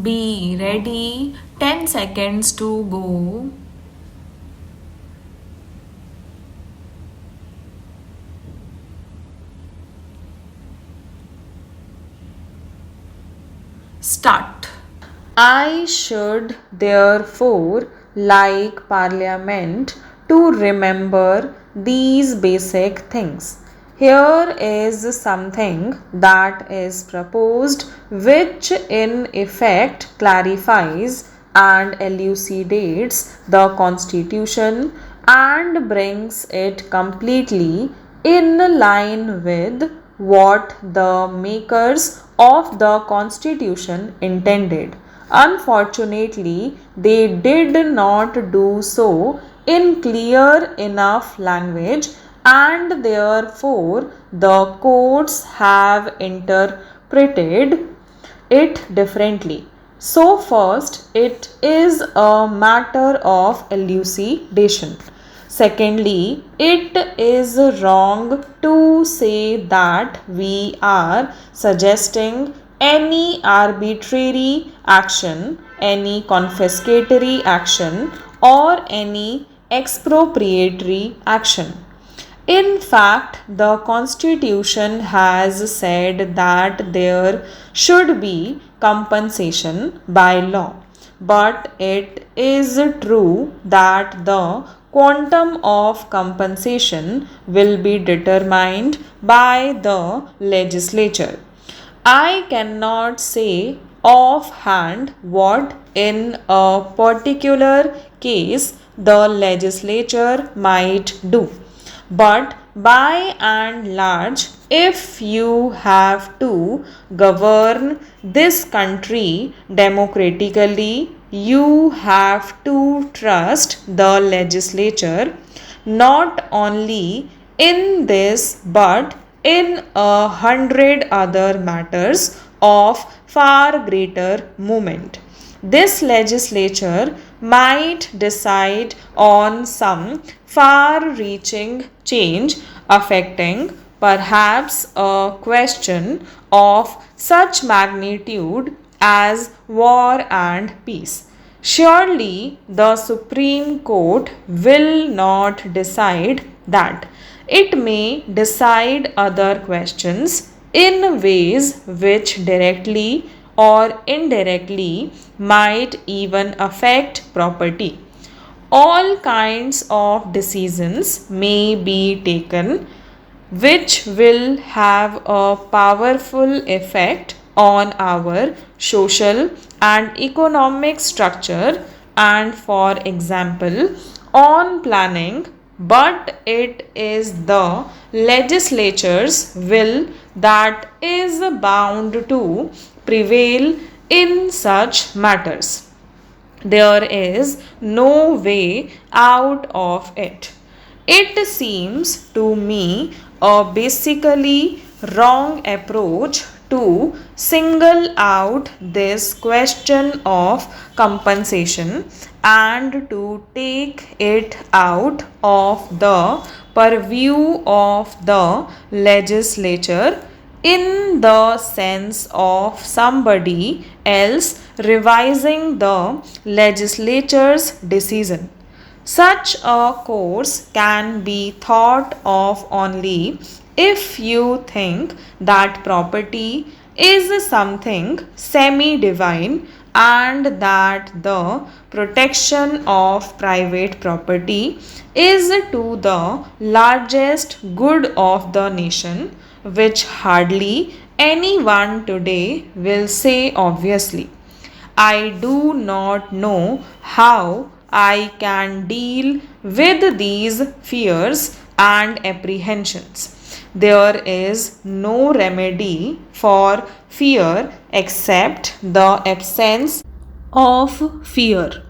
Be ready. 10 seconds to go. Start. I should therefore, like Parliament, to remember these basic things. Here is something that is proposed, which in effect clarifies and elucidates the Constitution and brings it completely in line with what the makers of the Constitution intended. Unfortunately, they did not do so in clear enough language, and therefore the courts have interpreted it differently. So, first, it is a matter of elucidation. Secondly, it is wrong to say that we are suggesting any arbitrary action, any confiscatory action, or any expropriatory action. In fact, the Constitution has said that there should be compensation by law. But it is true that the quantum of compensation will be determined by the legislature. I cannot say offhand what in a particular case the legislature might do. But by and large, if you have to govern this country democratically, you have to trust the legislature not only in this but in 100 other matters of far greater moment. This legislature might decide on some far reaching change affecting perhaps a question of such magnitude as war and peace. Surely the Supreme Court will not decide that. It may decide other questions in ways which directly or indirectly might even affect property. All kinds of decisions may be taken which will have a powerful effect on our social and economic structure and, for example, on planning, but it is the legislature's will that is bound to prevail in such matters. There is no way out of it. It seems to me a basically wrong approach to single out this question of compensation and to take it out of the purview of the legislature in the sense of somebody else revising the legislature's decision. Such a course can be thought of only if you think that property is something semi divine and that the protection of private property is to the largest good of the nation, which hardly anyone today will say obviously. I do not know how I can deal with these fears and apprehensions. There is no remedy for fear except the absence of fear.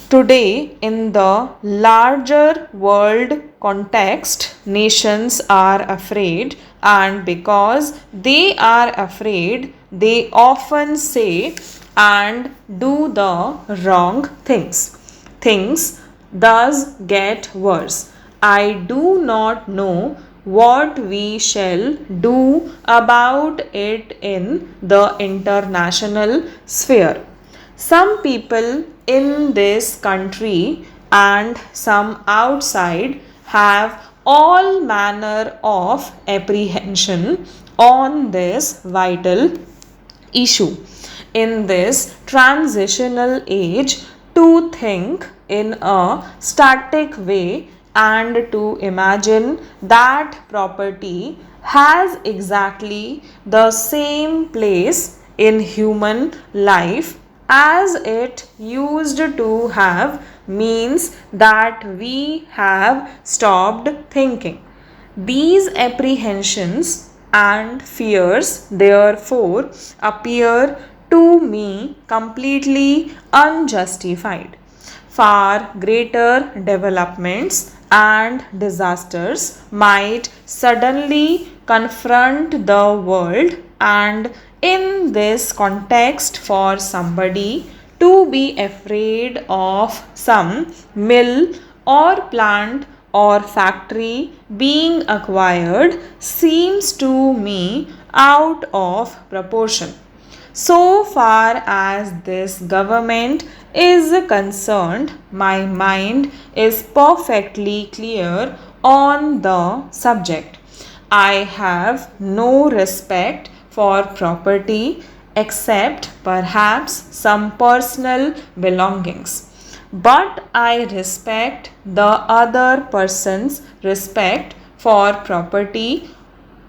Today, in the larger world context, nations are afraid, and because they are afraid, they often say and do the wrong things. Things thus get worse. I do not know what we shall do about it in the international sphere. Some people in this country and some outside have all manner of apprehension on this vital issue. In this transitional age, to think in a static way and to imagine that property has exactly the same place in human life as it used to have means that we have stopped thinking. These apprehensions and fears, therefore, appear to me completely unjustified. Far greater developments and disasters might suddenly confront the world, and in this context, for somebody to be afraid of some mill or plant or factory being acquired seems to me out of proportion. So far as this government is concerned, my mind is perfectly clear on the subject. I have no respect for property except perhaps some personal belongings. But I respect the other person's respect for property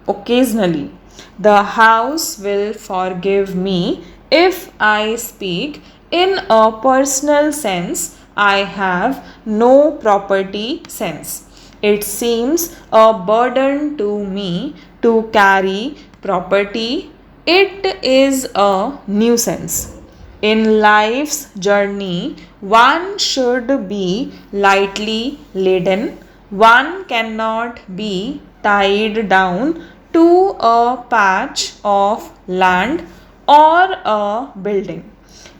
occasionally. The house will forgive me if I speak in a personal sense. I have no property sense. It seems a burden to me to carry property. It is a nuisance. In life's journey, one should be lightly laden. One cannot be tied down to a patch of land or a building.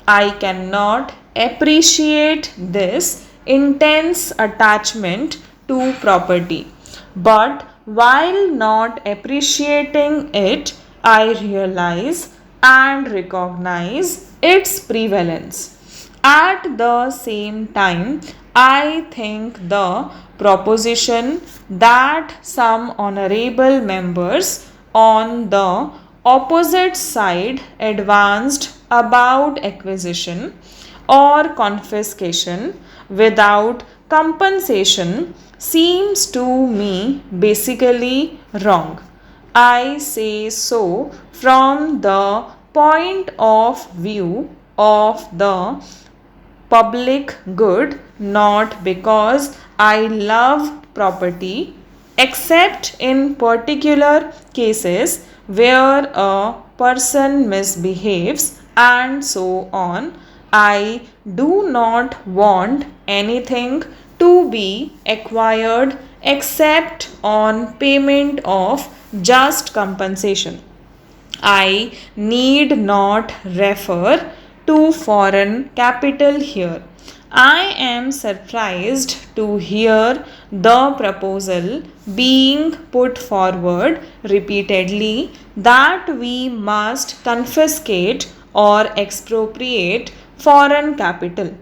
I cannot appreciate this intense attachment to property. But while not appreciating it, I realize and recognize its prevalence. At the same time, I think the proposition that some honorable members on the opposite side advanced about acquisition or confiscation without compensation seems to me basically wrong. I say so from the point of view of the public good, not because I love property, except in particular cases where a person misbehaves and so on. I do not want anything to be acquired except on payment of just compensation. I need not refer to foreign capital here. I am surprised to hear the proposal being put forward repeatedly that we must confiscate or expropriate foreign capital.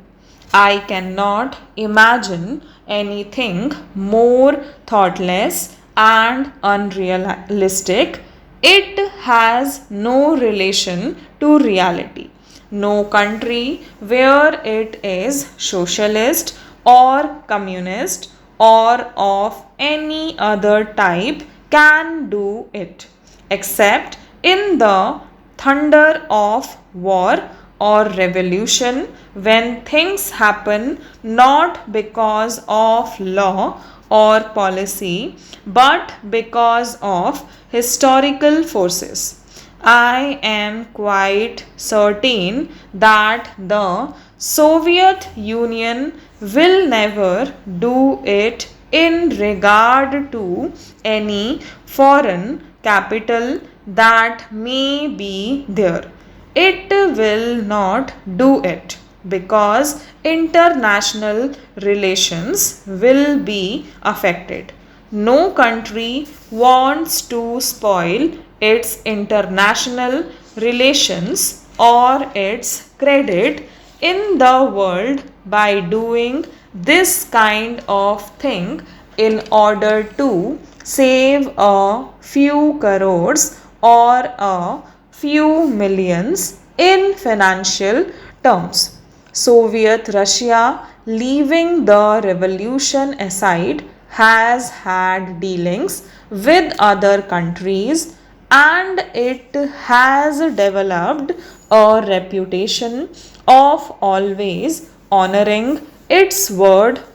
I cannot imagine anything more thoughtless and unrealistic. It has no relation to reality. No country where it is socialist or communist or of any other type can do it, except in the thunder of war or revolution, when things happen not because of law or policy but because of historical forces. I am quite certain that the Soviet Union will never do it in regard to any foreign capital that may be there. It will not do it because international relations will be affected. no country wants to spoil its international relations or its credit in the world by doing this kind of thing in order to save a few crores or a few millions in financial terms. Soviet Russia, leaving the revolution aside, has had dealings with other countries and it has developed a reputation of always honoring its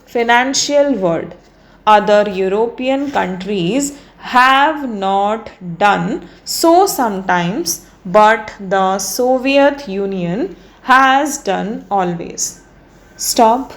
financial word. Other European countries have not done so sometimes, but the Soviet Union has done always. Stop.